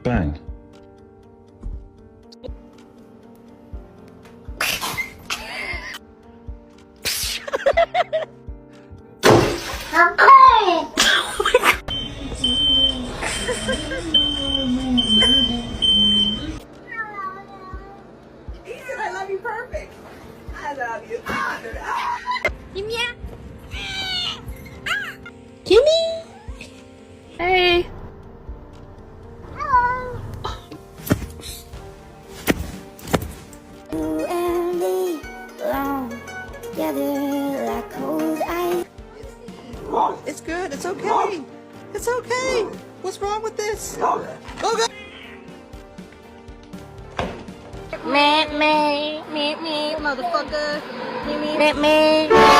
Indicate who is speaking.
Speaker 1: Bang.
Speaker 2: He said, I love you perfect. I love you.
Speaker 3: Kimia. Kimmy. Hey.
Speaker 4: Hello. You and me belong together like cold ice.
Speaker 2: It's good. It's okay. It's okay. What's wrong with this? Oh, God.
Speaker 3: Me, motherfucker. Me.